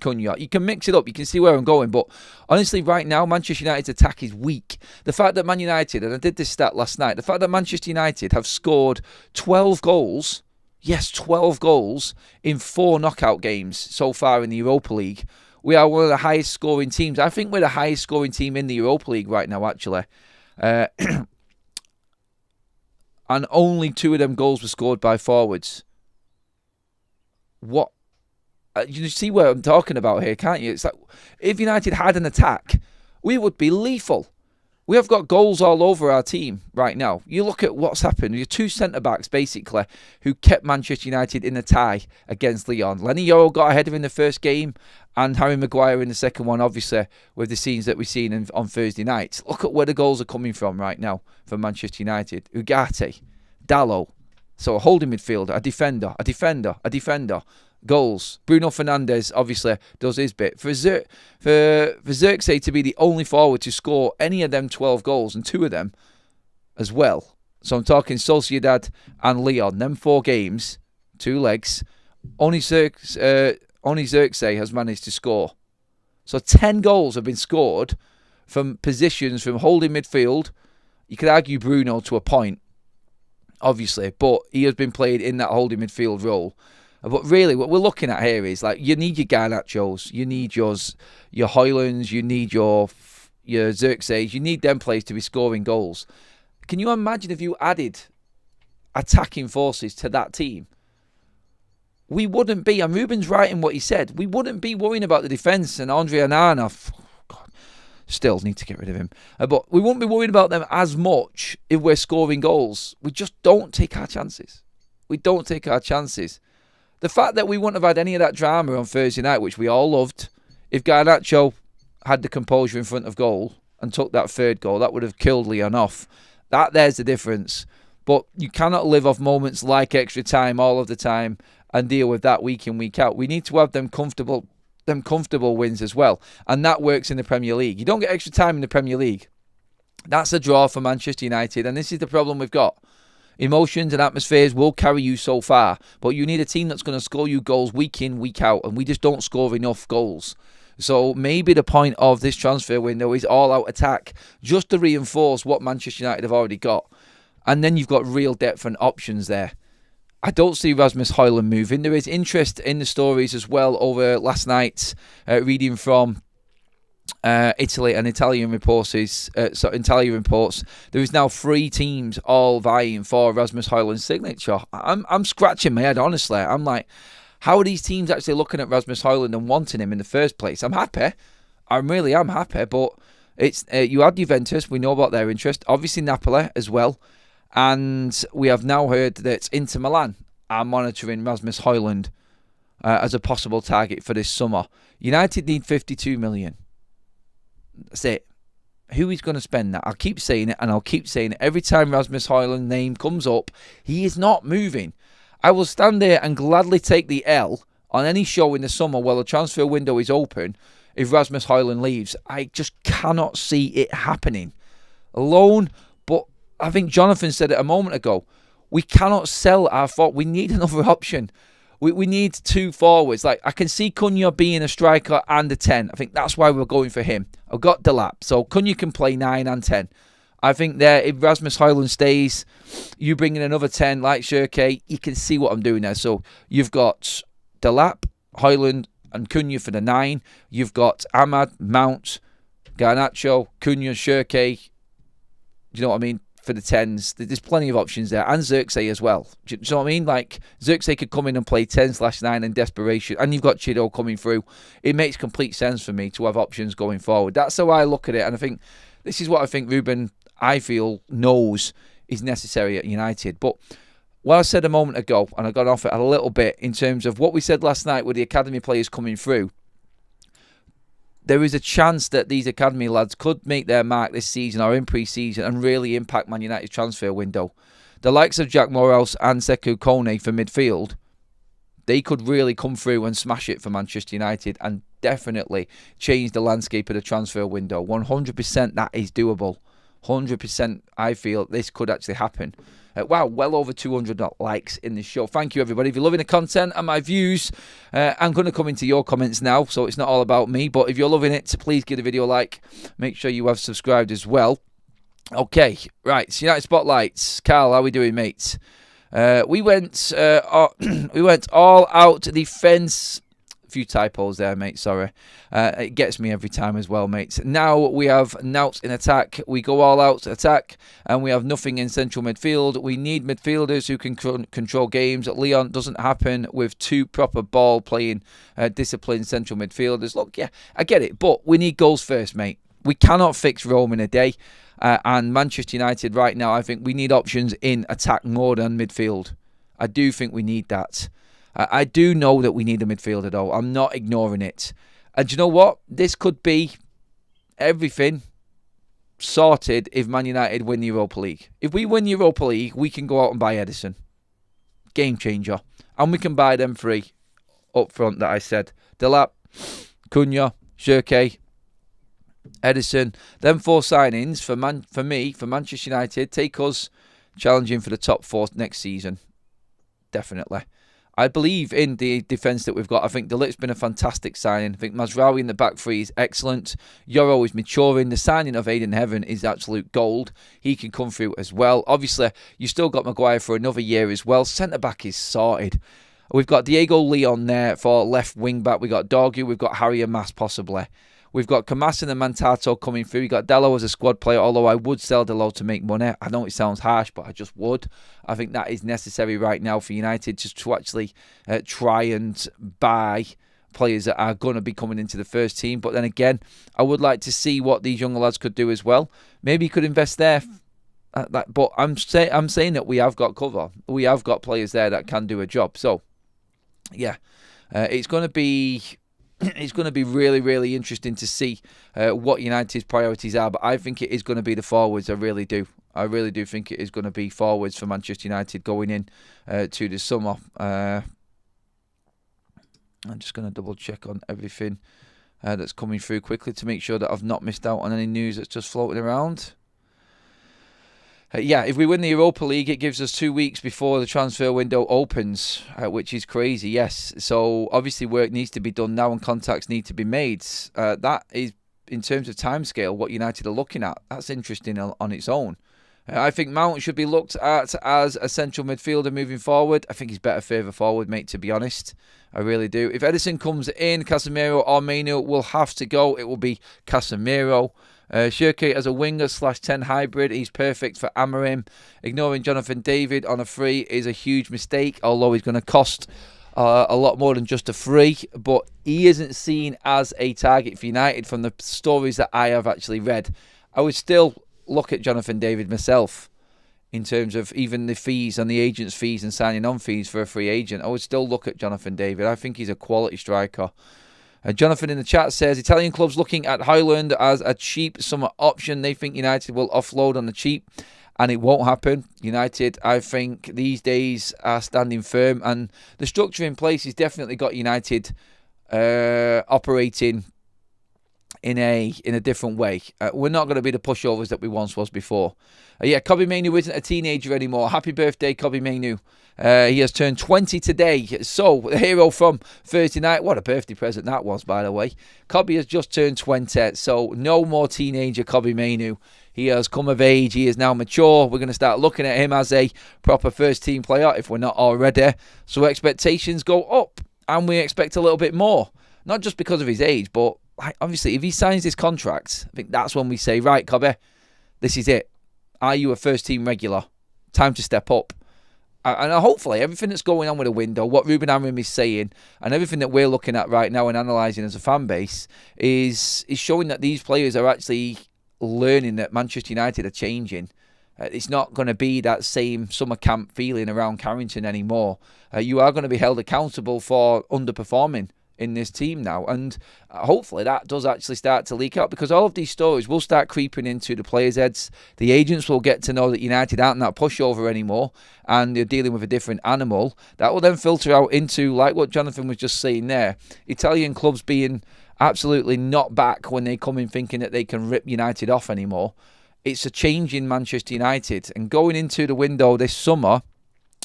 Cunha. You can mix it up. You can see where I'm going. But honestly, right now, Manchester United's attack is weak. The fact that Man United, and I did this stat last night, the fact that Manchester United have scored 12 goals, yes, 12 goals in 4 knockout games so far in the Europa League. We are one of the highest scoring teams. I think we're the highest scoring team in the Europa League right now, actually. And only 2 of them goals were scored by forwards. What? You see where I'm talking about here, can't you? It's like, if United had an attack, we would be lethal. We have got goals all over our team right now. You look at what's happened. Your 2 centre-backs, basically, who kept Manchester United in a tie against Lyon. Lenny Yoro got ahead of in the first game, and Harry Maguire in the second one, obviously, with the scenes that we've seen on Thursday nights. Look at where the goals are coming from right now for Manchester United. Ugarte, Dalot. So a holding midfielder, a defender. Goals. Bruno Fernandes obviously does his bit. For Xerxes to be the only forward to score any of them 12 goals, and 2 of them as well. So I'm talking Sociedad and Lyon. Them 4 games, 2 legs. Only Xerxes has managed to score. So 10 goals have been scored from positions from holding midfield. You could argue Bruno to a point, obviously, but he has been played in that holding midfield role. But really, what we're looking at here is like you need your Garnachos, you need your Højlunds, you need your Xerxes, you need them players to be scoring goals. Can you imagine if you added attacking forces to that team? We wouldn't be, and Ruben's right in what he said, we wouldn't be worrying about the defence and Andre Onana. God, still need to get rid of him. But we wouldn't be worried about them as much if we're scoring goals. We just don't take our chances. We don't take our chances. The fact that we wouldn't have had any of that drama on Thursday night, which we all loved, if Garnacho had the composure in front of goal and took that third goal, that would have killed Leon off. There's the difference. But you cannot live off moments like extra time all of the time and deal with that week in, week out. We need to have them comfortable wins as well. And that works in the Premier League. You don't get extra time in the Premier League. That's a draw for Manchester United. And this is the problem we've got. Emotions and atmospheres will carry you so far, but you need a team that's going to score you goals week in, week out, and we just don't score enough goals. So maybe the point of this transfer window is all-out attack, just to reinforce what Manchester United have already got. And then you've got real depth and options there. I don't see Rasmus Højlund moving. There is interest in the stories as well over last night, reading from Italy and Italian reports. Italian reports. There is now 3 teams all vying for Rasmus Højlund's signature. I'm scratching my head, honestly. I'm like, how are these teams actually looking at Rasmus Højlund and wanting him in the first place? I'm happy. I really am happy, but it's you had Juventus. We know about their interest. Obviously Napoli as well. And we have now heard that Inter Milan are monitoring Rasmus Højlund as a possible target for this summer. United need 52 million. That's it. Who is going to spend that? I'll keep saying it, and I'll keep saying it. Every time Rasmus Højlund's name comes up, he is not moving. I will stand there and gladly take the L on any show in the summer while the transfer window is open if Rasmus Højlund leaves. I just cannot see it happening. Alone, but I think Jonathan said it a moment ago. We cannot sell our fault. We need another option. We need 2 forwards. Like, I can see Cunha being a striker and a 10. I think that's why we're going for him. I've got Delap, so Cunha can play 9 and 10. I think there, if Rasmus Højlund stays, you bring in another 10 like Shirkey, you can see what I'm doing there. So you've got Delap, Højlund and Cunha for the 9. You've got Ahmad, Mount, Garnacho, Cunha, Shirkey. Do you know what I mean? For the 10s, there's plenty of options there, and Xerxes as well. Do you know what I mean? Like, Xerxes could come in and play 10/9 in desperation, and you've got Chido coming through. It makes complete sense for me to have options going forward. That's how I look at it, and I think this is what I think Ruben, I feel, knows is necessary at United. But what I said a moment ago, and I got off it a little bit in terms of what we said last night with the academy players coming through, there is a chance that these academy lads could make their mark this season or in pre-season and really impact Man United's transfer window. The likes of Jack Morehouse and Sekou Kone for midfield, they could really come through and smash it for Manchester United and definitely change the landscape of the transfer window. 100% that is doable. 100% I feel this could actually happen. Wow, well over 200 likes in this show. Thank you, everybody. If you're loving the content and my views, I'm going to come into your comments now, so it's not all about me. But if you're loving it, please give the video a like. Make sure you have subscribed as well. Okay, right. United Spotlights. Carl, how are we doing, mate? We went all out defence. A few typos there, mate, sorry. It gets me every time as well, mate. Now we have Nout in attack. We go all out attack, and we have nothing in central midfield. We need midfielders who can control games. Leon doesn't happen with 2 proper ball-playing, disciplined central midfielders. Look, yeah, I get it, but we need goals first, mate. We cannot fix Rome in a day. And Manchester United right now, I think we need options in attack more than midfield. I do think we need that. I do know that we need a midfielder, though. I'm not ignoring it. And you know what? This could be everything sorted if Man United win the Europa League. If we win the Europa League, we can go out and buy Edison. Game changer. And we can buy them 3 up front that I said. Delap, Cunha, Shirkey, Edison. Them 4 signings for Manchester United, take us challenging for the top 4 next season. Definitely. I believe in the defence that we've got. I think De Ligt's been a fantastic signing. I think Mazraoui in the back 3 is excellent. Yoro is maturing. The signing of Aiden Heaven is absolute gold. He can come through as well. Obviously, you still got Maguire for another year as well. Centre-back is sorted. We've got Diego Leon there for left wing back. We've got Dorgu. We've got Harry Mas possibly. We've got Kamasin and Mantato coming through. We've got Dello as a squad player, although I would sell Dello to make money. I know it sounds harsh, but I just would. I think that is necessary right now for United just to actually try and buy players that are going to be coming into the first team. But then again, I would like to see what these younger lads could do as well. Maybe you could invest there. But I'm saying that we have got cover. We have got players there that can do a job. So, yeah, it's going to be really, really interesting to see what United's priorities are. But I think it is going to be the forwards. I really do. I really do think it is going to be forwards for Manchester United going in to the summer. I'm just going to double check on everything that's coming through quickly to make sure that I've not missed out on any news that's just floating around. Yeah, if we win the Europa League, it gives us 2 weeks before the transfer window opens, which is crazy, yes. So, obviously, work needs to be done now and contacts need to be made. That is, in terms of timescale, what United are looking at. That's interesting on its own. I think Mount should be looked at as a central midfielder moving forward. I think he's better further forward, mate, to be honest. I really do. If Edison comes in, Casemiro or Mainu will have to go. It will be Casemiro. Shirky as a winger/10 hybrid, he's perfect for Amorim. Ignoring Jonathan David on a free is a huge mistake, although he's going to cost a lot more than just a free. But he isn't seen as a target for United from the stories that I have actually read. I would still look at Jonathan David myself in terms of even the fees and the agent's fees and signing on fees for a free agent. I would still look at Jonathan David. I think he's a quality striker. Jonathan in the chat says, Italian clubs looking at Highland as a cheap summer option. They think United will offload on the cheap, and it won't happen. United, I think, these days are standing firm, and the structure in place has definitely got United operating in a different way. We're not going to be the pushovers that we once was before. Kobe Mainu isn't a teenager anymore. Happy birthday, Kobe Mainu. He has turned 20 today. So, the hero from Thursday night. What a birthday present that was, by the way. Kobe has just turned 20. So, no more teenager Kobe Mainu. He has come of age. He is now mature. We're going to start looking at him as a proper first-team player, if we're not already. So, expectations go up. And we expect a little bit more. Not just because of his age, but obviously, if he signs this contract, I think that's when we say, right, Kobe, this is it. Are you a first-team regular? Time to step up. And hopefully, everything that's going on with the window, what Ruben Amorim is saying, and everything that we're looking at right now and analysing as a fan base, is showing that these players are actually learning that Manchester United are changing. It's not going to be that same summer camp feeling around Carrington anymore. You are going to be held accountable for underperforming in this team now, and hopefully that does actually start to leak out, because all of these stories will start creeping into the players' heads. The agents will get to know that United aren't that pushover anymore and they're dealing with a different animal. That will then filter out into, like what Jonathan was just saying there, Italian clubs being absolutely not back when they come in thinking that they can rip United off anymore. It's a change in Manchester United, and going into the window this summer,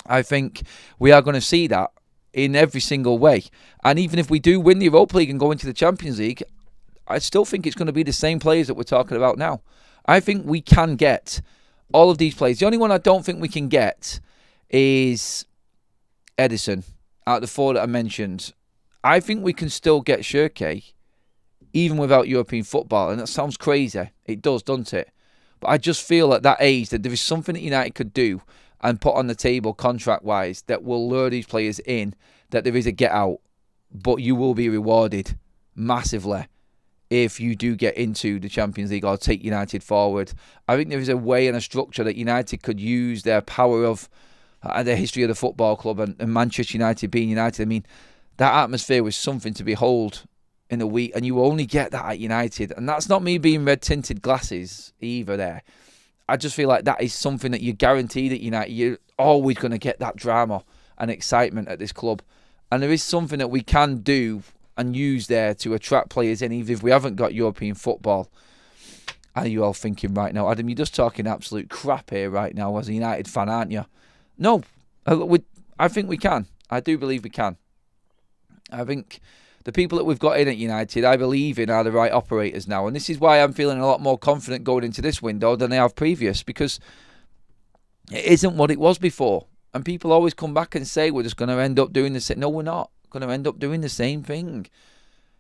I think we are going to see that in every single way. And even if we do win the Europa League and go into the Champions League, I still think it's going to be the same players that we're talking about now. I think we can get all of these players. The only one I don't think we can get is Edison, out of the four that I mentioned. I think we can still get Shirky, even without European football. And that sounds crazy. It does, doesn't it? But I just feel at that age that there is something that United could do and put on the table contract-wise that will lure these players in, that there is a get-out, but you will be rewarded massively if you do get into the Champions League or take United forward. I think there is a way and a structure that United could use their power of the history of the football club and Manchester United being United. I mean, that atmosphere was something to behold in the week, and you only get that at United. And that's not me being red-tinted glasses either there. I just feel like that is something that you're guaranteed at United. You're always going to get that drama and excitement at this club. And there is something that we can do and use there to attract players in, even if we haven't got European football. Are you all thinking right now, Adam, you're just talking absolute crap here right now as a United fan, aren't you? No, I think we can. I do believe we can. I think the people that we've got in at United, I believe in, are the right operators now. And this is why I'm feeling a lot more confident going into this window than I have previous, because it isn't what it was before. And people always come back and say, we're just going to end up doing the same. No, we're not going to end up doing the same thing.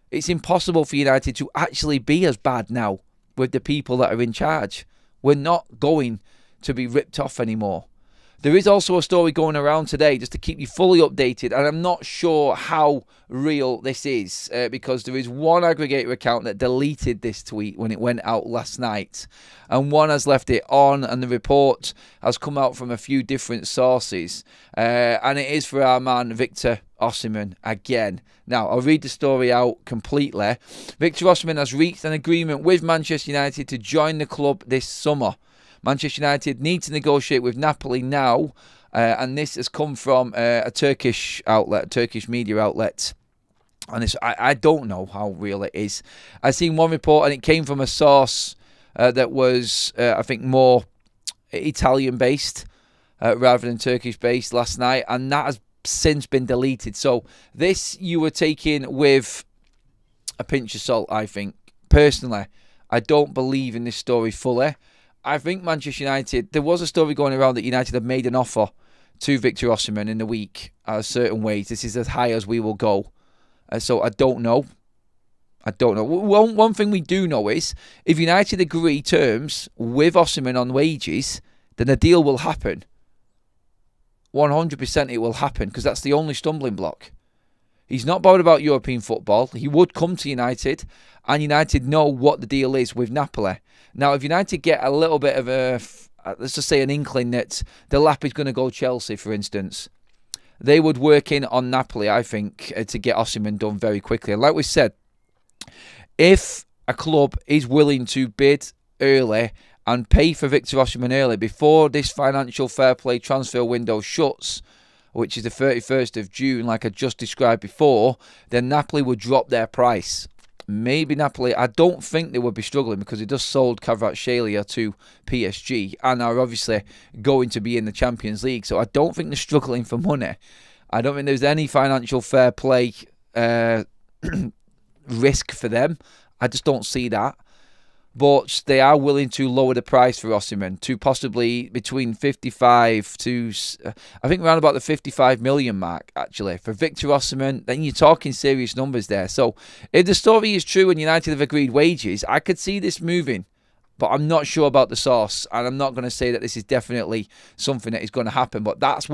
It's impossible for United to actually be as bad now with the people that are in charge. We're not going to be ripped off anymore. There is also a story going around today, just to keep you fully updated, and I'm not sure how real this is, because there is one aggregator account that deleted this tweet when it went out last night, and one has left it on, and the report has come out from a few different sources, and it is for our man Victor Osimhen again. Now, I'll read the story out completely. Victor Osimhen has reached an agreement with Manchester United to join the club this summer. Manchester United need to negotiate with Napoli now, and this has come from a Turkish outlet, a Turkish media outlet. And I don't know how real it is. I seen one report, and it came from a source that was, I think, more Italian-based rather than Turkish-based last night, and that has since been deleted. So this you were taking with a pinch of salt, I think. Personally, I don't believe in this story fully. I think Manchester United, there was a story going around that United have made an offer to Victor Osimhen in the week at a certain wage. This is as high as we will go. So I don't know. One thing we do know is if United agree terms with Osimhen on wages, then a deal will happen. 100% it will happen, because that's the only stumbling block. He's not bothered about European football. He would come to United, and United know what the deal is with Napoli. Now, if United get a little bit of let's just say an inkling that the lap is going to go Chelsea, for instance, they would work in on Napoli, I think, to get Osimhen done very quickly. And like we said, if a club is willing to bid early and pay for Victor Osimhen early before this financial fair play transfer window shuts, which is the 31st of June, like I just described before, then Napoli would drop their price. Maybe Napoli, I don't think they would be struggling, because they just sold Kvaratskhelia to PSG and are obviously going to be in the Champions League. So I don't think they're struggling for money. I don't think there's any financial fair play risk for them. I just don't see that. But they are willing to lower the price for Osimhen to possibly between 55 to, I think around about the 55 million mark, actually. For Victor Osimhen, then you're talking serious numbers there. So if the story is true and United have agreed wages, I could see this moving. But I'm not sure about the source, and I'm not going to say that this is definitely something that is going to happen. But that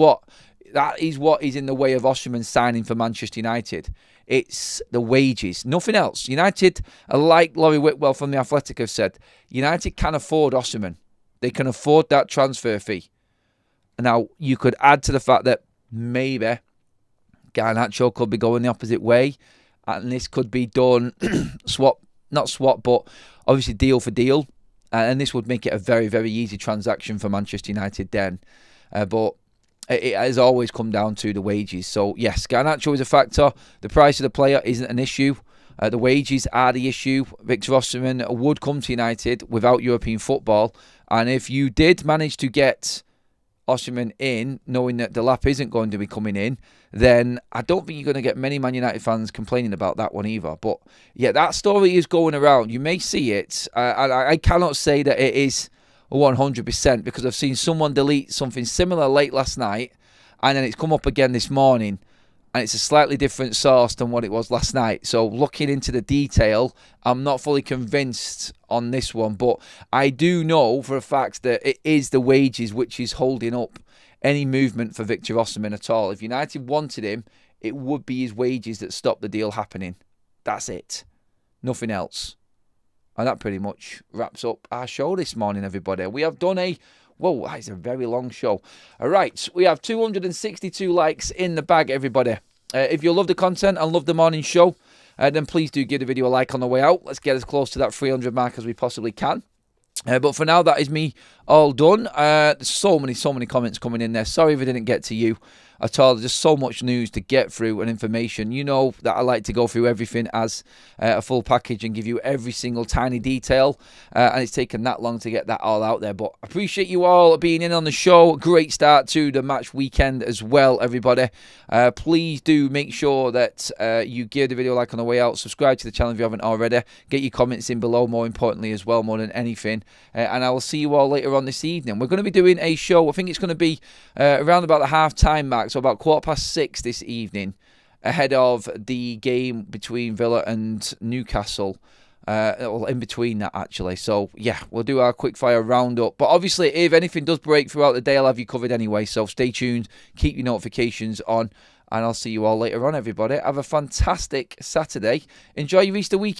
is what is in the way of Osimhen signing for Manchester United. It's the wages, nothing else. United, like Laurie Whitwell from The Athletic have said, United can afford Osimhen. They can afford that transfer fee. Now, you could add to the fact that maybe Garnacho could be going the opposite way, and this could be done not swap, but obviously deal for deal. And this would make it a very, very easy transaction for Manchester United then. But it has always come down to the wages. So, yes, Garnacho is a factor. The price of the player isn't an issue. The wages are the issue. Victor Osimhen would come to United without European football. And if you did manage to get Osimhen in, knowing that the lap isn't going to be coming in, then I don't think you're going to get many Man United fans complaining about that one either. But, yeah, that story is going around. You may see it. I cannot say that it is 100%, because I've seen someone delete something similar late last night, and then it's come up again this morning, and it's a slightly different source than what it was last night. So looking into the detail, I'm not fully convinced on this one, but I do know for a fact that it is the wages which is holding up any movement for Victor Osimhen at all. If United wanted him, it would be his wages that stopped the deal happening. That's it. Nothing else. And that pretty much wraps up our show this morning, everybody. We have done whoa, that is a very long show. All right, we have 262 likes in the bag, everybody. If you love the content and love the morning show, then please do give the video a like on the way out. Let's get as close to that 300 mark as we possibly can. But for now, that is me all done. There's so many comments coming in there. Sorry if I didn't get to you. at all. There's just so much news to get through and information. You know that I like to go through everything as a full package and give you every single tiny detail, and it's taken that long to get that all out there. But I appreciate you all being in on the show. Great start to the match weekend as well, everybody. Please do make sure that you give the video a like on the way out. Subscribe to the channel if you haven't already. Get your comments in below, more importantly as well, more than anything. And I will see you all later on this evening. We're going to be doing a show. I think it's going to be around about the half-time mark, so about 6:15 this evening, ahead of the game between Villa and Newcastle. In between that, actually. So, yeah, we'll do our quick-fire roundup. But obviously, if anything does break throughout the day, I'll have you covered anyway. So stay tuned. Keep your notifications on. And I'll see you all later on, everybody. Have a fantastic Saturday. Enjoy your Easter weekend.